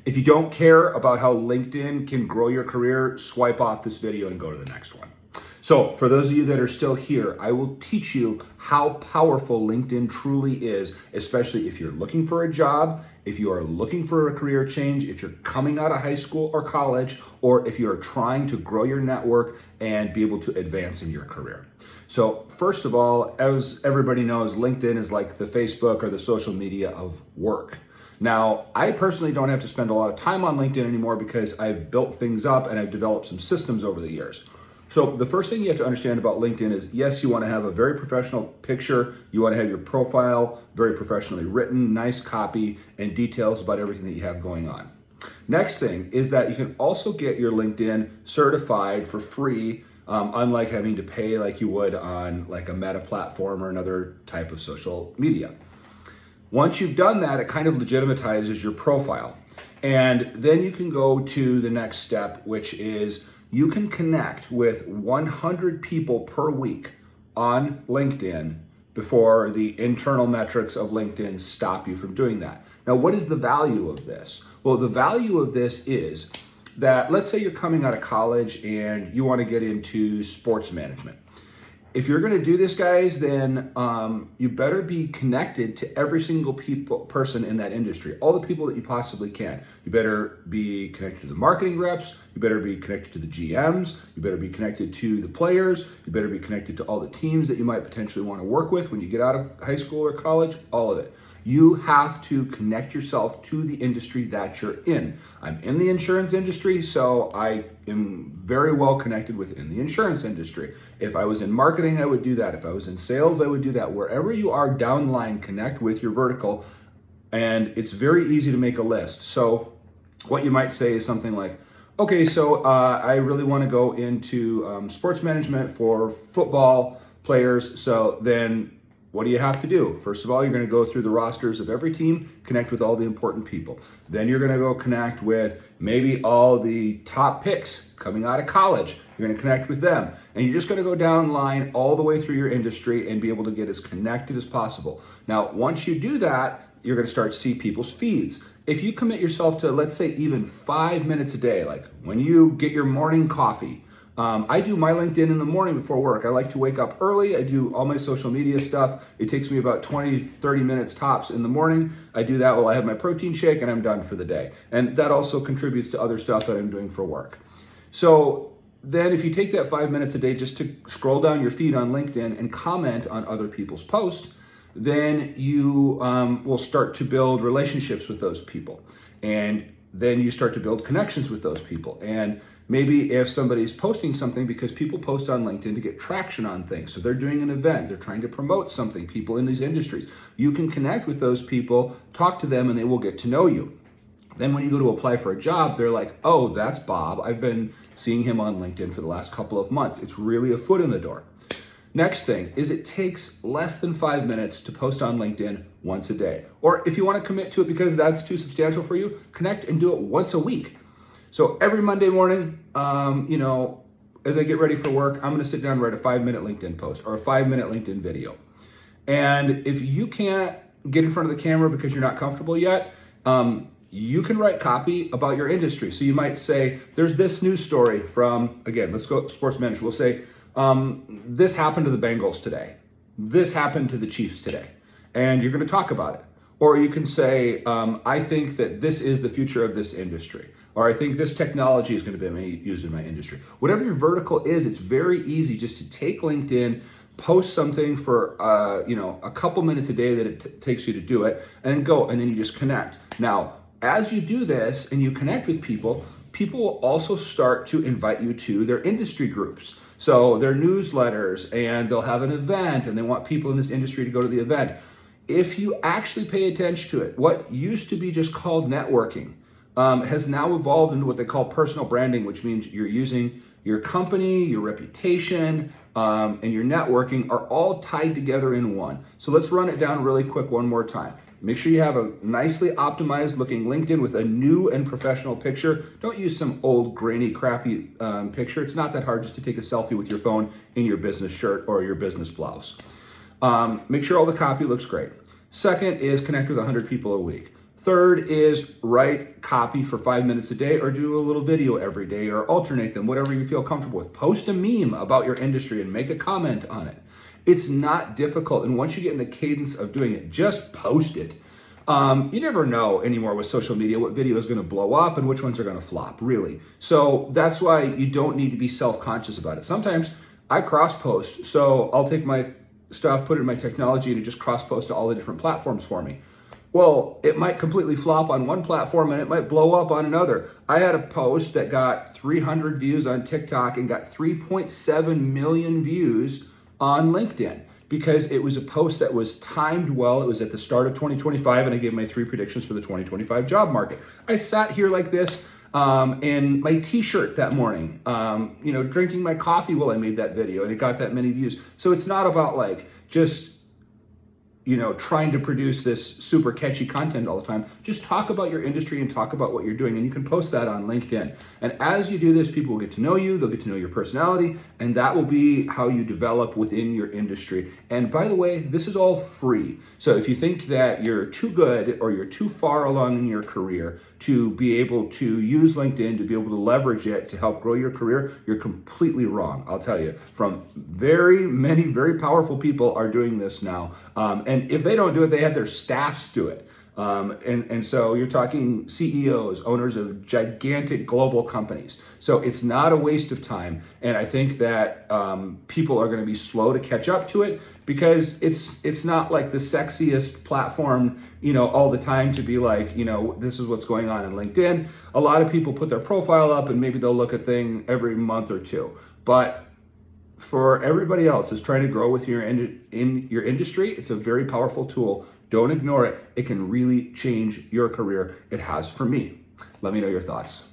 If you don't care about how LinkedIn can grow your career, swipe off this video and go to the next one. So for those of you that are still here, I will teach you how powerful LinkedIn truly is, especially if you're looking for a job, if you are looking for a career change, if you're coming out of high school or college, or if you're trying to grow your network and be able to advance in your career. So first of all, as everybody knows, LinkedIn is like the Facebook or the social media of work. Now, I personally don't have to spend a lot of time on LinkedIn anymore because I've built things up and I've developed some systems over the years. So the first thing you have to understand about LinkedIn is, yes, you want to have a very professional picture. You want to have your profile very professionally written, nice copy, and details about everything that you have going on. Next thing is that you can also get your LinkedIn certified for free, unlike having to pay like you would on like a Meta platform or another type of social media. Once you've done that, it kind of legitimizes your profile. And then you can go to the next step, which is you can connect with 100 people per week on LinkedIn before the internal metrics of LinkedIn stop you from doing that. Now, what is the value of this? Well, the value of this is that, let's say you're coming out of college and you want to get into sports management. If you're going to do this, guys, then you better be connected to every single person in that industry, all the people that you possibly can. You better be connected to the marketing reps. You better be connected to the GMs. You better be connected to the players. You better be connected to all the teams that you might potentially want to work with when you get out of high school or college, all of it. You have to connect yourself to the industry that you're in. I'm in the insurance industry, so I am very well connected within the insurance industry. If I was in marketing, I would do that. If I was in sales, I would do that. Wherever you are downline, connect with your vertical, and it's very easy to make a list. So what you might say is something like, okay, so I really want to go into sports management for football players, so then what do you have to do? First of all, you're going to go through the rosters of every team, connect with all the important people. Then you're going to go connect with maybe all the top picks coming out of college. You're going to connect with them. And you're just going to go down line all the way through your industry and be able to get as connected as possible. Now, once you do that, you're going to start to see people's feeds. If you commit yourself to, let's say, even 5 minutes a day, like when you get your morning coffee, I do my LinkedIn in the morning before work. I like to wake up early. I do all my social media stuff. It takes me about 20, 30 minutes tops in the morning. I do that while I have my protein shake and I'm done for the day. And that also contributes to other stuff that I'm doing for work. So then if you take that 5 minutes a day just to scroll down your feed on LinkedIn and comment on other people's posts, then you will start to build relationships with those people. And then you start to build connections with those people. And maybe if somebody's posting something, because people post on LinkedIn to get traction on things. So they're doing an event, they're trying to promote something, people in these industries. You can connect with those people, talk to them, and they will get to know you. Then when you go to apply for a job, they're like, oh, that's Bob. I've been seeing him on LinkedIn for the last couple of months. It's really a foot in the door. Next thing is it takes less than 5 minutes to post on LinkedIn once a day. Or if you want to commit to it because that's too substantial for you, connect and do it once a week. So every Monday morning, as I get ready for work, I'm going to sit down and write a 5-minute LinkedIn post or a 5-minute LinkedIn video. And if you can't get in front of the camera because you're not comfortable yet, you can write copy about your industry. So you might say, there's this news story from, again, let's go sports management. We'll say, this happened to the Bengals today. This happened to the Chiefs today. And you're going to talk about it. Or you can say, I think that this is the future of this industry. Or I think this technology is going to be used in my industry. Whatever your vertical is, it's very easy just to take LinkedIn, post something for a couple minutes a day that it takes you to do it, and go, and then you just connect. Now, as you do this and you connect with people, people will also start to invite you to their industry groups. So their newsletters, and they'll have an event, and they want people in this industry to go to the event. If you actually pay attention to it, what used to be just called networking has now evolved into what they call personal branding, which means you're using your company, your reputation, and your networking are all tied together in one. So let's run it down really quick one more time. Make sure you have a nicely optimized looking LinkedIn with a new and professional picture. Don't use some old grainy, crappy picture. It's not that hard just to take a selfie with your phone in your business shirt or your business blouse. Make sure all the copy looks great. Second is connect with 100 people a week. Third is write copy for 5 minutes a day or do a little video every day or alternate them, whatever you feel comfortable with. Post a meme about your industry and make a comment on it. It's not difficult. And once you get in the cadence of doing it, just post it. You never know anymore with social media what video is going to blow up and which ones are going to flop, really. So that's why you don't need to be self-conscious about it. Sometimes I cross-post, so I'll take my stuff, put it in my technology, and it just cross-post to all the different platforms for me. Well, it might completely flop on one platform and it might blow up on another. I had a post that got 300 views on TikTok and got 3.7 million views on LinkedIn because it was a post that was timed well. It was at the start of 2025 and I gave my 3 predictions for the 2025 job market. I sat here like this in my t-shirt that morning, drinking my coffee while I made that video, and it got that many views. So it's not about like just trying to produce this super catchy content all the time. Just talk about your industry and talk about what you're doing, and you can post that on LinkedIn. And as you do this, people will get to know you, they'll get to know your personality, and that will be how you develop within your industry. And by the way, this is all free. So if you think that you're too good or you're too far along in your career to be able to use LinkedIn, to be able to leverage it to help grow your career, you're completely wrong. I'll tell you, from many very powerful people are doing this now. And if they don't do it, they have their staffs do it. And so you're talking CEOs, owners of gigantic global companies. So it's not a waste of time. And I think that people are going to be slow to catch up to it because it's not like the sexiest platform, all the time to be like, this is what's going on in LinkedIn. A lot of people put their profile up and maybe they'll look at thing every month or two. But for everybody else is trying to grow with in your industry, it's a very powerful tool. Don't ignore it. It can really change your career. It has for me. Let me know your thoughts.